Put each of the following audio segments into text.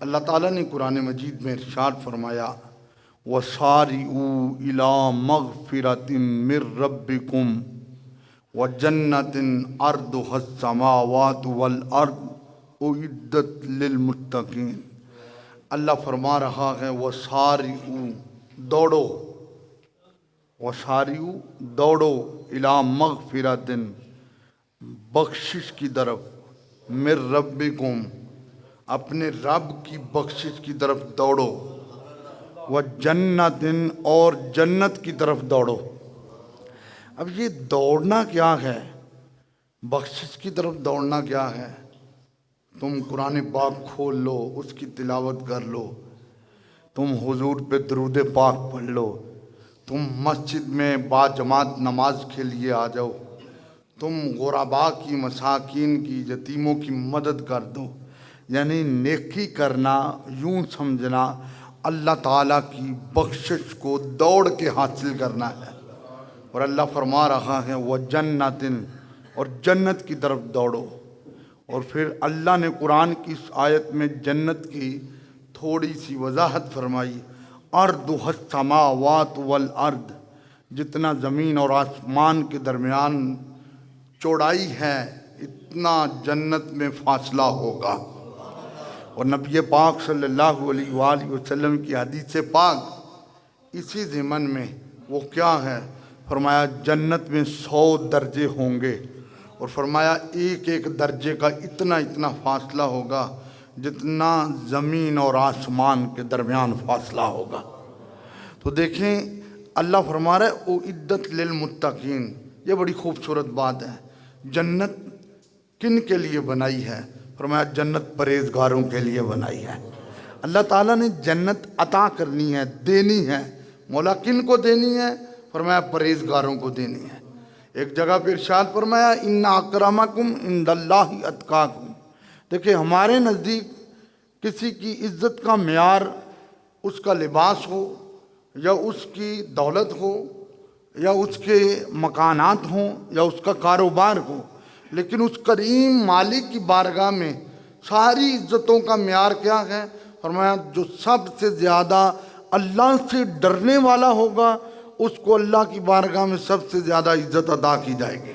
اللہ تعالیٰ نے قرآن مجید میں ارشاد فرمایا وَسَارِعُوا إِلَىٰ مَغْفِرَةٍ مِّن رَّبِّكُمْ وَجَنَّةٍ عَرْضُهَا السَّمَاوَاتُ وَالْأَرْضُ أُعِدَّتْ لِلْمُتَّقِينَ۔ اللہ فرما رہا ہے وَسَارِعُوا، دوڑو، وَسَارِعُوا دوڑو، إِلَىٰ مَغْفِرَةٍ بخشش کی طرف، مِّن رَّبِّكُمْ اپنے رب کی بخشش کی طرف دوڑو، وَجَنَّةٍ اور جنت کی طرف دوڑو۔ اب یہ دوڑنا کیا ہے؟ بخشش کی طرف دوڑنا کیا ہے؟ تم قرآن پاک کھول لو، اس کی تلاوت کر لو، تم حضور پہ درود پاک پڑھ لو، تم مسجد میں با جماعت نماز کے لیے آ جاؤ، تم غرباء کی، مساکین کی، یتیموں کی مدد کر دو۔ یعنی نیکی کرنا، یوں سمجھنا اللہ تعالیٰ کی بخشش کو دوڑ کے حاصل کرنا ہے۔ اور اللہ فرما رہا ہے وَجَنَّةٍ اور جنت کی طرف دوڑو۔ اور پھر اللہ نے قرآن کی اس آیت میں جنت کی تھوڑی سی وضاحت فرمائی، عَرْضُهَا السَّمَاوَاتُ وَالْأَرْضُ، جتنا زمین اور آسمان کے درمیان چوڑائی ہے اتنا جنت میں فاصلہ ہوگا۔ اور نبی پاک صلی اللہ علیہ وآلہ وسلم کی حدیث پاک اسی ضمن میں وہ کیا ہے؟ فرمایا جنت میں 100 درجے ہوں گے، اور فرمایا ایک ایک درجے کا اتنا اتنا فاصلہ ہوگا جتنا زمین اور آسمان کے درمیان فاصلہ ہوگا۔ تو دیکھیں اللہ فرما رہا ہے اُعِدَّتْ لِلْمُتَّقِينَ، یہ بڑی خوبصورت بات ہے۔ جنت کن کے لیے بنائی ہے؟ فرمایا جنت پرہیزگاروں کے لیے بنائی ہے۔ اللہ تعالیٰ نے جنت عطا کرنی ہے، دینی ہے۔ مولا کن کو دینی ہے؟ فرمایا پرہیزگاروں کو دینی ہے۔ ایک جگہ پہ ارشاد فرمایا اِنَّ أَكْرَمَكُمْ عِندَ اللہِ أَتْقَاكُمْ۔ دیکھیں ہمارے نزدیک کسی کی عزت کا معیار اس کا لباس ہو، یا اس کی دولت ہو، یا اس کے مکانات ہوں، یا اس کا کاروبار ہو، لیکن اس کریم مالک کی بارگاہ میں ساری عزتوں کا معیار کیا ہے؟ فرمایا جو سب سے زیادہ اللہ سے ڈرنے والا ہوگا اس کو اللہ کی بارگاہ میں سب سے زیادہ عزت عطا کی جائے گی۔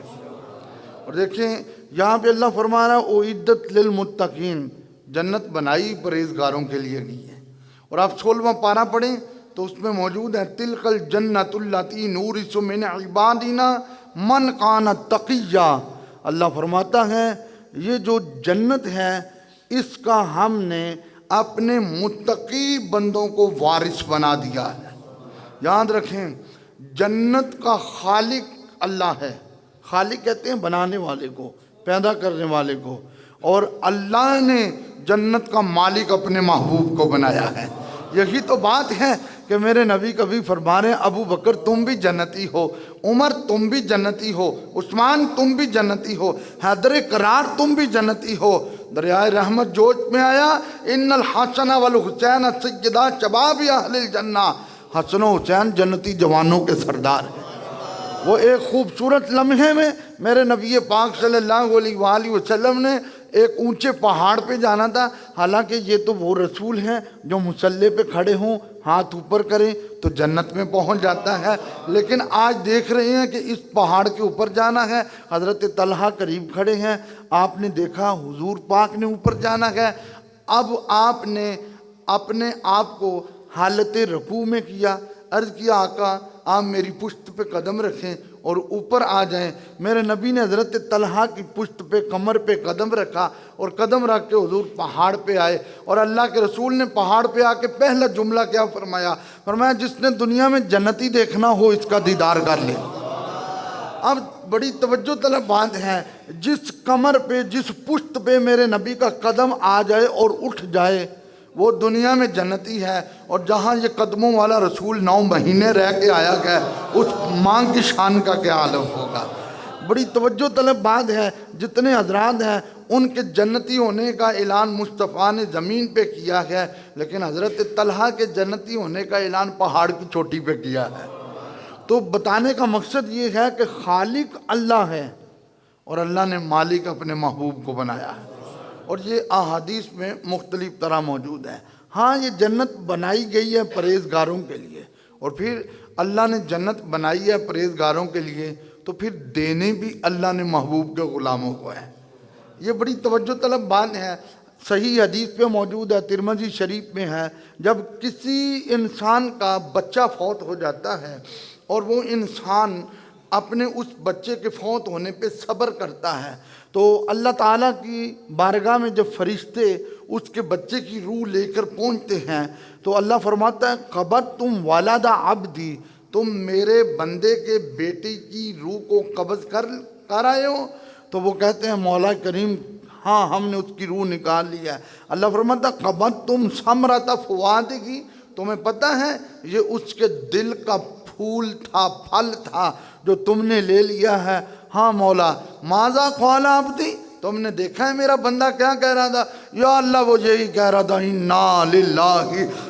اور دیکھیں یہاں پہ اللہ فرما رہا ہے اُعِدَّتْ لِلْمُتَّقِينَ، جنت بنائی پرہیزگاروں کے لیے گئی ہے۔ اور آپ 16واں پارہ پڑھیں تو اس میں موجود ہے تِلْكَ الْجَنَّةُ الَّتِي نُورِثُ مِنْ عِبَادِنَا مَنْ كَانَ تَقِيًّا۔ اللہ فرماتا ہے یہ جو جنت ہے اس کا ہم نے اپنے متقی بندوں کو وارث بنا دیا ہے۔ یاد رکھیں جنت کا خالق اللہ ہے۔ خالق کہتے ہیں بنانے والے کو، پیدا کرنے والے کو، اور اللہ نے جنت کا مالک اپنے محبوب کو بنایا ہے۔ یہی تو بات ہے کہ میرے نبی کبھی فرما رہے ہیں ابو بکر تم بھی جنتی ہو، عمر تم بھی جنتی ہو، عثمان تم بھی جنتی ہو، حیدر کرار تم بھی جنتی ہو۔ دریائے رحمت جوش میں آیا ان الحسن والحسین سیدا شباب اہل الجنہ، حسن و حسین جنتی جوانوں کے سردار ہیں۔ وہ ایک خوبصورت لمحے میں میرے نبی پاک صلی اللہ علیہ وآلہ وسلم نے ایک اونچے پہاڑ پہ جانا تھا، حالانکہ یہ تو وہ رسول ہیں جو مصلی پہ کھڑے ہوں ہاتھ اوپر کریں تو جنت میں پہنچ جاتا ہے، لیکن آج دیکھ رہے ہیں کہ اس پہاڑ کے اوپر جانا ہے۔ حضرت طلحہ قریب کھڑے ہیں، آپ نے دیکھا حضور پاک نے اوپر جانا ہے، اب آپ نے اپنے آپ کو حالت رکوع میں کیا، عرض کیا آقا آپ میری پشت پہ قدم رکھیں اور اوپر آ جائیں۔ میرے نبی نے حضرت طلحہ کی پشت پہ، کمر پہ قدم رکھا اور قدم رکھ کے حضور پہاڑ پہ آئے، اور اللہ کے رسول نے پہاڑ پہ آ کے پہلا جملہ کیا فرمایا؟ فرمایا جس نے دنیا میں جنتی دیکھنا ہو اس کا دیدار کر لے۔ اب بڑی توجہ طلب بات ہے، جس کمر پہ، جس پشت پہ میرے نبی کا قدم آ جائے اور اٹھ جائے وہ دنیا میں جنتی ہے، اور جہاں یہ قدموں والا رسول 9 مہینے رہ کے آیا گیا اس ماں کی شان کا کیا عالم ہوگا۔ بڑی توجہ طلب بات ہے، جتنے حضرات ہیں ان کے جنتی ہونے کا اعلان مصطفیٰ نے زمین پہ کیا ہے، لیکن حضرت طلحہ کے جنتی ہونے کا اعلان پہاڑ کی چوٹی پہ کیا ہے۔ تو بتانے کا مقصد یہ ہے کہ خالق اللہ ہے اور اللہ نے مالک اپنے محبوب کو بنایا ہے۔ اور یہ احادیث میں مختلف طرح موجود ہے۔ ہاں یہ جنت بنائی گئی ہے پرہیزگاروں کے لیے، اور پھر اللہ نے جنت بنائی ہے پرہیزگاروں کے لیے تو پھر دینے بھی اللہ نے محبوب کے غلاموں کو ہے۔ یہ بڑی توجہ طلب بات ہے، صحیح حدیث پہ موجود ہے، ترمذی شریف میں ہے، جب کسی انسان کا بچہ فوت ہو جاتا ہے اور وہ انسان اپنے اس بچے کے فوت ہونے پہ صبر کرتا ہے تو اللہ تعالیٰ کی بارگاہ میں جب فرشتے اس کے بچے کی روح لے کر پہنچتے ہیں تو اللہ فرماتا ہے قبضتم والد عبدی، تم میرے بندے کے بیٹی کی روح کو قبض کر آئے ہو؟ تو وہ کہتے ہیں مولا کریم ہاں ہم نے اس کی روح نکال لیا ہے۔ اللہ فرماتا ہے قبضتم ثمرۃ فؤادہ، تمہیں پتہ ہے یہ اس کے دل کا پھول تھا، پھل تھا جو تم نے لے لیا ہے۔ ہاں مولا ماذا قال عبدی، تم نے دیکھا ہے میرا بندہ کیا کہہ رہا تھا؟ یا اللہ وہ یہی کہہ رہا تھا انا للہ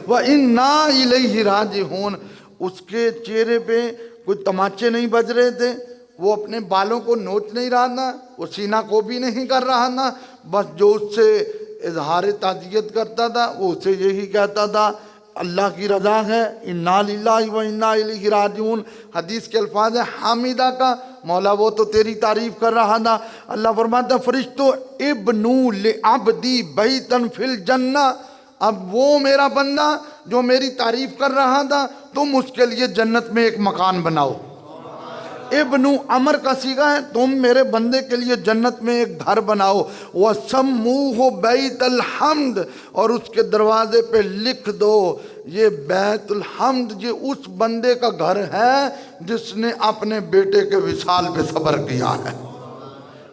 و انا الیہ راجعون۔ اس کے چہرے پہ کوئی تماچے نہیں بج رہے تھے، وہ اپنے بالوں کو نوچ نہیں رہا تھا، وہ سینہ کو بھی نہیں کر رہا تھا، بس جو اس سے اظہار تعزیت کرتا تھا وہ اسے یہی کہتا تھا اللہ کی رضا ہے، انا للہ و انا الیہ راجعون۔ حدیث کے الفاظ ہے حامدہ کا، مولا وہ تو تیری تعریف کر رہا تھا۔ اللہ فرماتا ہے فرشتو ابنو لعبدی بیتن فی الجنہ، اب وہ میرا بندہ جو میری تعریف کر رہا تھا تم اس کے لیے جنت میں ایک مکان بناؤ۔ ابنو امر کا صیغہ ہے، تم میرے بندے کے لیے جنت میں ایک گھر بناؤ۔ وَسَمُّوهُ بیت الحمد، اور اس کے دروازے پہ لکھ دو یہ بیت الحمد، یہ اس بندے کا گھر ہے جس نے اپنے بیٹے کے وصال پہ صبر کیا ہے۔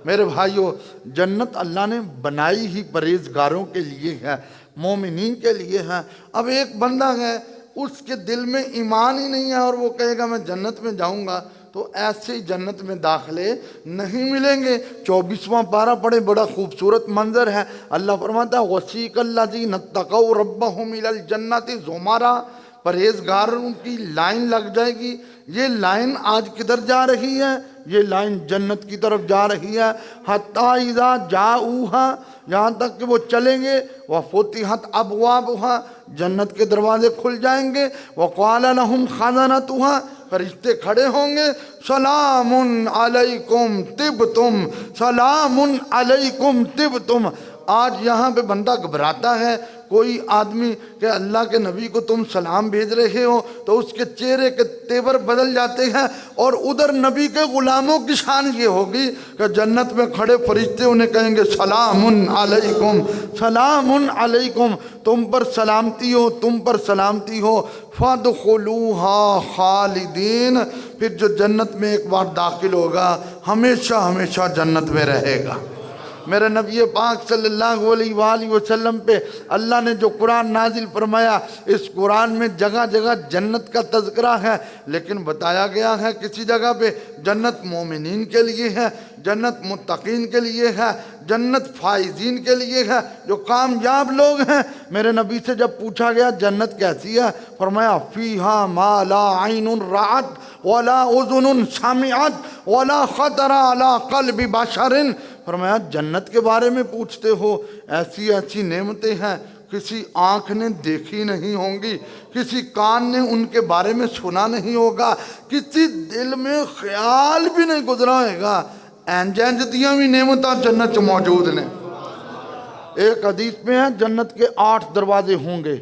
میرے بھائیو جنت اللہ نے بنائی ہی پرہیزگاروں کے لیے ہے، مومنین کے لیے ہے۔ اب ایک بندہ ہے اس کے دل میں ایمان ہی نہیں ہے اور وہ کہے گا میں جنت میں جاؤں گا، تو ایسے ہی جنت میں داخلے نہیں ملیں گے۔ 24واں پارہ پڑھے، بڑا خوبصورت منظر ہے۔ اللہ فرماتا ہے وَسِیقَ الَّذِینَ اتَّقَوْا رَبَّهُمْ إِلَى الْجَنَّةِ زُمَرًا، پرہیزگاروں کی لائن لگ جائے گی۔ یہ لائن آج کدھر جا رہی ہے؟ یہ لائن جنت کی طرف جا رہی ہے۔ حَتَّى إِذَا جَاءُوهَا، یہاں تک کہ وہ چلیں گے، وَفُتِحَتْ أَبْوَابُهَا، جنت کے دروازے کھل جائیں گے، وَقَالَ لَهُمْ خَزَنَتُهَا، فرشتے کھڑے ہوں گے، سلام علیکم طبتم، سلام علیکم طبتم۔ آج یہاں پہ بندہ گھبراتا ہے، کوئی آدمی کہ اللہ کے نبی کو تم سلام بھیج رہے ہو تو اس کے چہرے کے تیور بدل جاتے ہیں، اور ادھر نبی کے غلاموں کی شان یہ ہوگی کہ جنت میں کھڑے فرشتے انہیں کہیں گے سلام علیکم، سلام علیکم، تم پر سلامتی ہو، تم پر سلامتی ہو۔ فَادْخُلُوهَا خَالِدِينَ، پھر جو جنت میں ایک بار داخل ہوگا ہمیشہ ہمیشہ جنت میں رہے گا۔ میرے نبی پاک صلی اللہ علیہ وآلہ وسلم پہ اللہ نے جو قرآن نازل فرمایا، اس قرآن میں جگہ جگہ جنت کا تذکرہ ہے، لیکن بتایا گیا ہے کسی جگہ پہ جنت مومنین کے لیے ہے، جنت متقین کے لیے ہے، جنت فائزین کے لیے ہے، جو کامیاب لوگ ہیں۔ میرے نبی سے جب پوچھا گیا جنت کیسی ہے، فرمایا فیہا ما لا عین رأت ولا اذن سمعت ولا خطر علی قلب بشر، فرمایا جنت کے بارے میں پوچھتے ہو، ایسی ایسی نعمتیں ہیں کسی آنکھ نے دیکھی نہیں ہوں گی، کسی کان نے ان کے بارے میں سنا نہیں ہوگا، کسی دل میں خیال بھی نہیں گزرا ہوئے گا۔ اینجنج دیاں بھی نعمتاں جنت موجود نے۔ ایک حدیث میں ہے جنت کے 8 دروازے ہوں گے،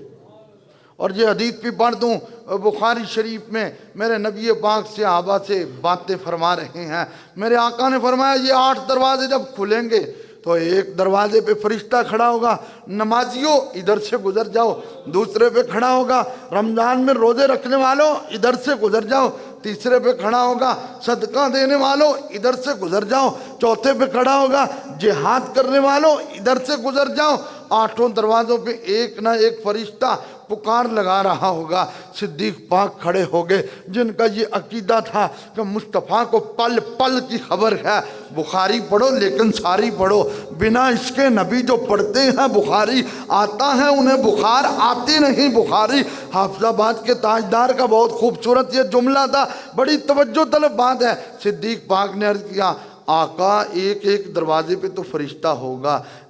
اور یہ حدیث بھی پڑھ دوں، بخاری شریف میں میرے نبی پاک صحابہ سے باتیں فرما رہے ہیں۔ میرے آقا نے فرمایا یہ 8 دروازے جب کھلیں گے تو ایک دروازے پہ فرشتہ کھڑا ہوگا، نمازیوں ادھر سے گزر جاؤ، دوسرے پہ کھڑا ہوگا رمضان میں روزے رکھنے والوں ادھر سے گزر جاؤ، تیسرے پہ کھڑا ہوگا صدقہ دینے والوں ادھر سے گزر جاؤ، چوتھے پہ کھڑا ہوگا جہاد کرنے والوں ادھر سے گزر جاؤ۔ 8 دروازوں پہ ایک نہ ایک فرشتہ پکار لگا رہا ہوگا۔ صدیق پاک کھڑے ہو گئے جن کا یہ عقیدہ تھا کہ مصطفیٰ کو پل پل کی خبر ہے، بخاری پڑھو لیکن ساری پڑھو، بنا عشق نبی جو پڑھتے ہیں بخاری آتا ہے انہیں بخار آتی نہیں بخاری۔ حافظ آباد کے تاجدار کا بہت خوبصورت یہ جملہ تھا، بڑی توجہ طلب بات ہے۔ صدیق پاک نے عرض کیا آقا ایک ایک دروازے پہ تو فرشتہ ہوگا،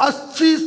80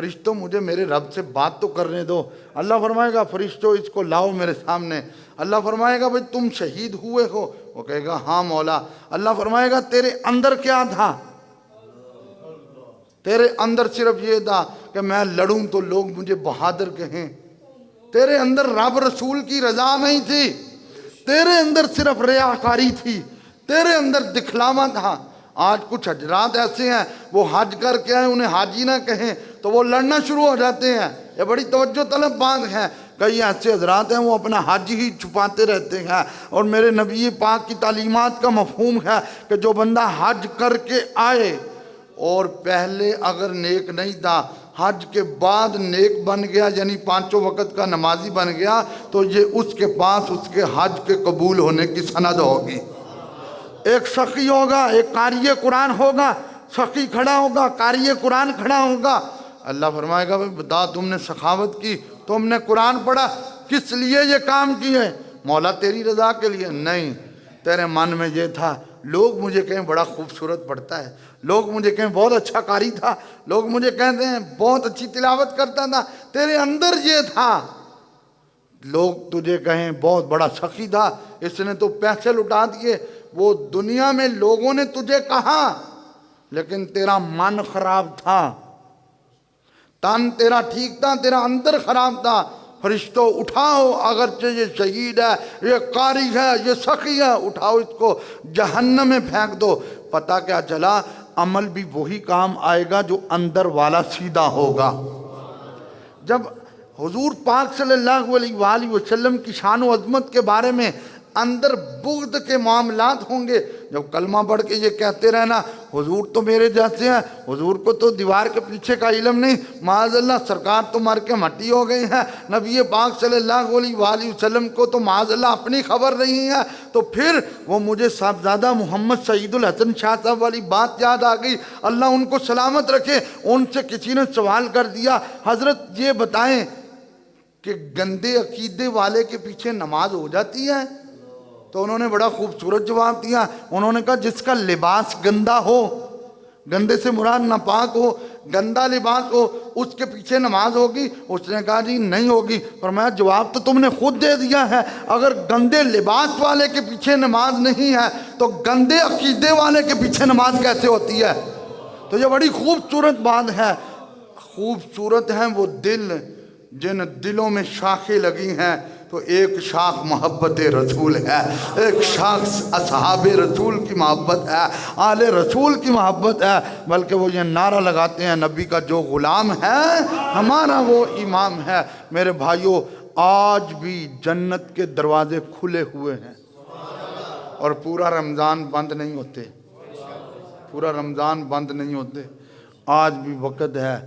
فرشتوں مجھے میرے رب سے بات تو کرنے دو۔ اللہ فرمائے گا فرشتوں اس کو لاؤ میرے سامنے۔ اللہ فرمائے گا بھئی تم شہید ہوئے ہو؟ وہ کہے گا ہاں مولا۔ اللہ فرمائے گا تیرے اندر کیا تھا؟ تیرے اندر صرف یہ تھا کہ میں لڑوں تو لوگ مجھے بہادر کہیں۔ تیرے اندر رب رسول کی رضا نہیں تھی، تیرے اندر صرف ریاکاری تھی، تیرے اندر دکھلاوا تھا۔ آج کچھ حضرات ایسے ہیں وہ حج کر کے آئے، انہیں حاجی نہ کہیں تو وہ لڑنا شروع ہو جاتے ہیں۔ یہ بڑی توجہ طلب بات ہے۔ کئی ایسے حضرات ہیں وہ اپنا حج ہی چھپاتے رہتے ہیں، اور میرے نبی پاک کی تعلیمات کا مفہوم ہے کہ جو بندہ حج کر کے آئے اور پہلے اگر نیک نہیں تھا، حج کے بعد نیک بن گیا، یعنی پانچوں وقت کا نمازی بن گیا، تو یہ اس کے پاس اس کے حج کے قبول ہونے کی سند ہوگی۔ ایک سخی ہوگا، ایک قاری قرآن ہوگا، سخی کھڑا ہوگا، قاری قرآن کھڑا ہوگا۔ اللہ فرمائے گا بتا تم نے سخاوت کی، تم نے قرآن پڑھا، کس لیے یہ کام کیے؟ مولا تیری رضا کے لیے؟ نہیں، تیرے من میں یہ تھا لوگ مجھے کہیں بڑا خوبصورت پڑھتا ہے، لوگ مجھے کہیں بہت اچھا قاری تھا، لوگ مجھے کہتے ہیں بہت اچھی تلاوت کرتا تھا۔ تیرے اندر یہ تھا لوگ تجھے کہیں بہت بڑا سخی تھا، اس نے تو پیسے لٹا دیے۔ وہ دنیا میں لوگوں نے تجھے کہا، لیکن تیرا من خراب تھا، تن تیرا ٹھیک تھا، تیرا اندر خراب تھا۔ فرشتوں اٹھاؤ، اگرچہ یہ شہید ہے، یہ قاری ہے، یہ سخی ہے، اٹھاؤ اس کو جہنم میں پھینک دو۔ پتہ کیا چلا؟ عمل بھی وہی کام آئے گا جو اندر والا سیدھا ہوگا۔ جب حضور پاک صلی اللہ علیہ وآلہ وسلم کی شان و عظمت کے بارے میں اندر بغض کے معاملات ہوں گے، جب کلمہ پڑھ کے یہ کہتے رہنا حضور تو میرے جیسے ہیں، حضور کو تو دیوار کے پیچھے کا علم نہیں، معاذ اللہ سرکار تو مر کے مٹی ہو گئی ہیں، نبی پاک صلی اللہ علیہ وآلہ وسلم کو تو معاذ اللہ اپنی خبر نہیں ہے، تو پھر وہ مجھے صاحبزادہ محمد سعید الحسن شاہ صاحب والی بات یاد آ گئی، اللہ ان کو سلامت رکھے۔ ان سے کسی نے سوال کر دیا حضرت یہ بتائیں کہ گندے عقیدے والے کے پیچھے نماز ہو جاتی ہے؟ تو انہوں نے بڑا خوبصورت جواب دیا، انہوں نے کہا جس کا لباس گندا ہو، گندے سے مراد ناپاک ہو، گندا لباس ہو، اس کے پیچھے نماز ہوگی؟ اس نے کہا جی نہیں ہوگی۔ فرمایا جواب تو تم نے خود دے دیا ہے، اگر گندے لباس والے کے پیچھے نماز نہیں ہے تو گندے عقیدے والے کے پیچھے نماز کیسے ہوتی ہے؟ تو یہ بڑی خوبصورت بات ہے۔ خوبصورت ہیں وہ دل جن دلوں میں شاخیں لگی ہیں، تو ایک شاخ محبت رسول ہے، ایک شاخ اصحاب رسول کی محبت ہے، آل رسول کی محبت ہے، بلکہ وہ یہ نعرہ لگاتے ہیں نبی کا جو غلام ہے ہمارا وہ امام ہے۔ میرے بھائیوں آج بھی جنت کے دروازے کھلے ہوئے ہیں، اور پورا رمضان بند نہیں ہوتے، پورا رمضان بند نہیں ہوتے۔ آج بھی وقت ہے،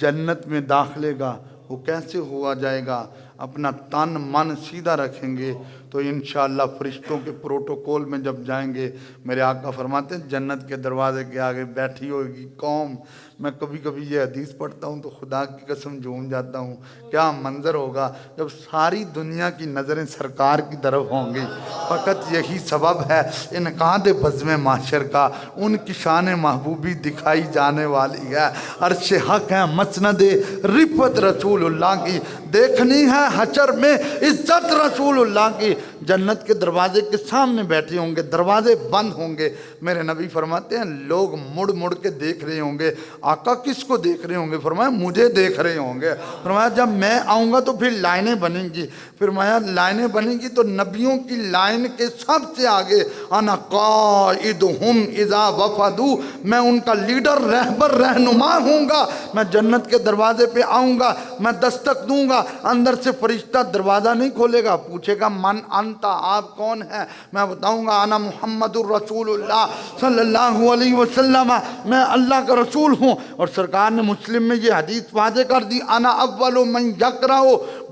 جنت میں داخلے کا وہ کیسے ہوا جائے گا؟ اپنا تن من سیدھا رکھیں گے تو انشاءاللہ فرشتوں کے پروٹوکول میں جب جائیں گے، میرے آقا فرماتے ہیں جنت کے دروازے کے آگے بیٹھی ہوگی قوم۔ میں کبھی کبھی یہ حدیث پڑھتا ہوں تو خدا کی قسم جھوم جاتا ہوں، کیا منظر ہوگا جب ساری دنیا کی نظریں سرکار کی طرف ہوں گی۔ فقط یہی سبب ہے انعقاد بزم معاشر کا، ان کی شان محبوبی دکھائی جانے والی ہے۔ عرش حق ہے مسند رفعت رسول اللہ کی، دیکھنی ہے حشر میں عزت رسول اللہ کی۔ جنت کے دروازے کے سامنے بیٹھے ہوں گے، دروازے بند ہوں گے، میرے نبی فرماتے ہیں لوگ مڑ مڑ کے دیکھ رہے ہوں گے۔ آقا کس کو دیکھ رہے ہوں گے؟ فرمایا مجھے دیکھ رہے ہوں گے۔ فرمایا جب میں آؤں گا تو پھر لائنیں بنیں گی۔ فرمایا لائنیں بنیں گی تو نبیوں کی لائن کے سب سے آگے انا قائدہم اذا وفدو، میں ان کا لیڈر رہبر رہنما ہوں گا۔ میں جنت کے دروازے پہ آؤں گا، میں دستک دوں گا، اندر سے فرشتہ دروازہ نہیں کھولے گا، پوچھے گا من انتا، آپ کون ہیں؟ میں بتاؤں گا انا محمد الرسول اللہ صلی اللہ علیہ وسلم، میں اللہ کا رسول ہوں۔ اور سرکار نے مسلم میں یہ حدیث واضح کر دی انا اول من یقرأ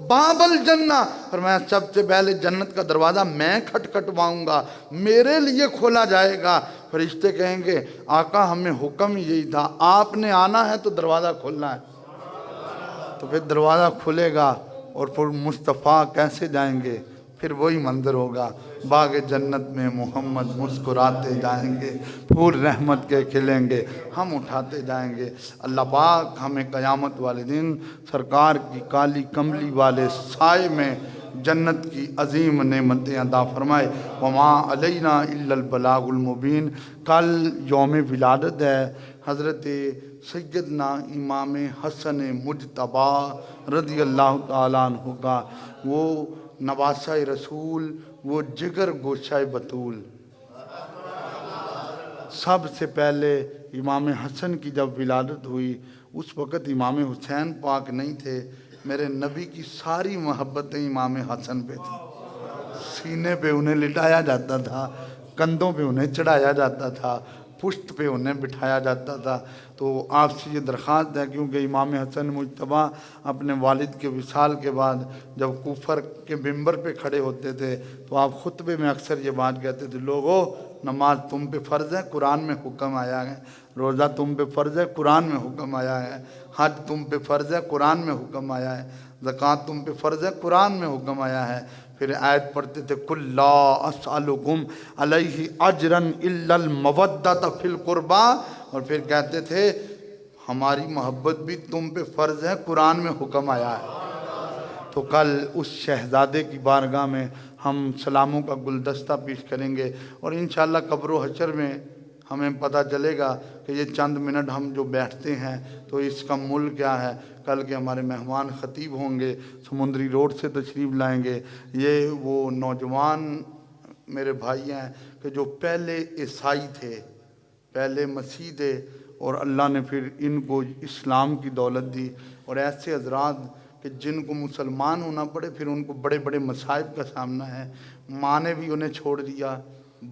باب الجنہ، فرمایا سب سے پہلے جنت کا دروازہ میں کھٹکھٹواؤں گا، میرے لیے کھولا جائے گا۔ فرشتے کہیں گے آقا ہمیں حکم یہی تھا، آپ نے آنا ہے تو دروازہ کھولنا ہے۔ تو پھر دروازہ کھلے گا اور پھر مصطفیٰ کیسے جائیں گے؟ پھر وہی منظر ہوگا، باغ جنت میں محمد مسکراتے جائیں گے، پھول رحمت کے کھلیں گے، ہم اٹھاتے جائیں گے۔ اللہ پاک ہمیں قیامت والے دن سرکار کی کالی کملی والے سائے میں جنت کی عظیم نعمتیں عطا فرمائے۔ وما علینا الا البلاغ المبین۔ کل یوم ولادت ہے حضرت سیدنا امام حسن مجتبی رضی اللہ تعالیٰ عنہ کا، وہ نواسہ رسول، وہ جگر گوشہ بطول۔ سب سے پہلے امام حسن کی جب ولادت ہوئی اس وقت امام حسین پاک نہیں تھے، میرے نبی کی ساری محبتیں امام حسن پہ تھیں۔ سینے پہ انہیں لٹایا جاتا تھا، کندھوں پہ انہیں چڑھایا جاتا تھا، پشت پہ انہیں بٹھایا جاتا تھا۔ تو آپ سے یہ درخواست ہے، کیونکہ امام حسن مجتبی اپنے والد کے وصال کے بعد جب کوفر کے ممبر پہ کھڑے ہوتے تھے تو آپ خطبے میں اکثر یہ بات کہتے تھے، لوگو نماز تم پہ فرض ہے، قرآن میں حکم آیا ہے، روزہ تم پہ فرض ہے، قرآن میں حکم آیا ہے، حج تم پہ فرض ہے، قرآن میں حکم آیا ہے، زکوٰۃ تم پہ فرض ہے، قرآن میں حکم آیا ہے۔ پھر آیت پڑھتے تھے قُل لا اسألکم علیہ اجرا الا المودۃ فی القربیٰ، اور پھر کہتے تھے ہماری محبت بھی تم پہ فرض ہے، قرآن میں حکم آیا ہے۔ تو کل اس شہزادے کی بارگاہ میں ہم سلاموں کا گلدستہ پیش کریں گے، اور انشاءاللہ قبر و حشر میں ہمیں پتہ چلے گا کہ یہ چند منٹ ہم جو بیٹھتے ہیں تو اس کا مول کیا ہے۔ کل کے ہمارے مہمان خطیب ہوں گے، سمندری روڈ سے تشریف لائیں گے۔ یہ وہ نوجوان میرے بھائی ہیں کہ جو پہلے عیسائی تھے، پہلے مسیح تھے، اور اللہ نے پھر ان کو اسلام کی دولت دی، اور ایسے حضرات کہ جن کو مسلمان ہونا پڑے پھر ان کو بڑے بڑے مصائب کا سامنا ہے۔ ماں نے بھی انہیں چھوڑ دیا،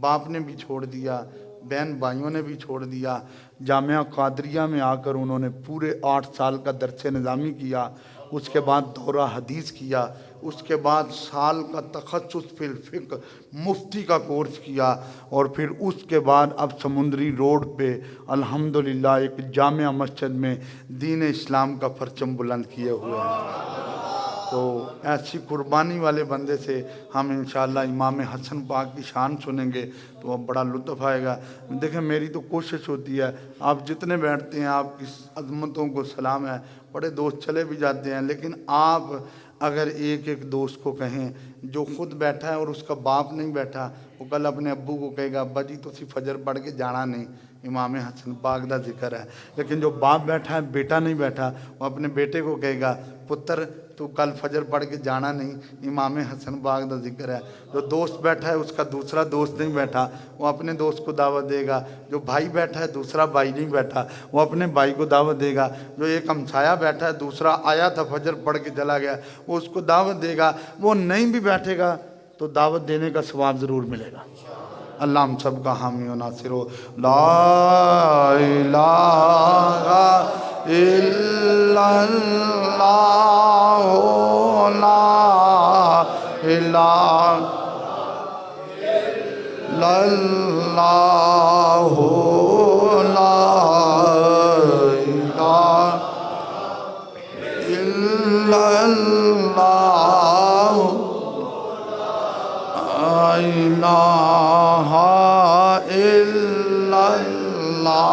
باپ نے بھی چھوڑ دیا، بہن بھائیوں نے بھی چھوڑ دیا۔ جامعہ قادریہ میں آ کر انہوں نے پورے 8 سال کا درس نظامی کیا، اس کے بعد دورہ حدیث کیا، اس کے بعد سال کا تخصص فی الفقہ مفتی کا کورس کیا، اور پھر اس کے بعد اب سمندری روڈ پہ الحمدللہ ایک جامعہ مسجد میں دین اسلام کا پرچم بلند کیے ہوئے ہیں۔ تو ایسی قربانی والے بندے سے ہم انشاءاللہ امام حسن پاک کی شان سنیں گے تو اب بڑا لطف آئے گا۔ دیکھیں میری تو کوشش ہوتی ہے، آپ جتنے بیٹھتے ہیں آپ کی عظمتوں کو سلام ہے، بڑے دوست چلے بھی جاتے ہیں، لیکن آپ اگر ایک ایک دوست کو کہیں، جو خود بیٹھا ہے اور اس کا باپ نہیں بیٹھا، وہ کل اپنے ابو کو کہے گا ابا جی تسی فجر پڑھ کے جانا نہیں، امام حسن پاک دا ذکر ہے۔ لیکن جو باپ بیٹھا ہے، بیٹا نہیں بیٹھا، وہ اپنے بیٹے کو کہے گا پتر تو کل فجر پڑھ کے جانا نہیں، امام حسن پاک دا ذکر ہے۔ جو دوست بیٹھا ہے اس کا دوسرا دوست نہیں بیٹھا، وہ اپنے دوست کو دعوت دے گا۔ جو بھائی بیٹھا ہے دوسرا بھائی نہیں بیٹھا، وہ اپنے بھائی کو دعوت دے گا۔ جو ایک ہمسایہ بیٹھا ہے دوسرا آیا تھا فجر پڑھ کے چلا گیا، وہ اس کو دعوت دے گا۔ وہ نہیں بھی بیٹھے گا تو دعوت دینے کا ثواب ضرور ملے گا۔ اللہ ہم سب کا حامی و ناصر ہو۔ لا الہ الا اللہ، لا الہ الا اللہ، لا الہ الا اللہ، لا الہ الا اللہ۔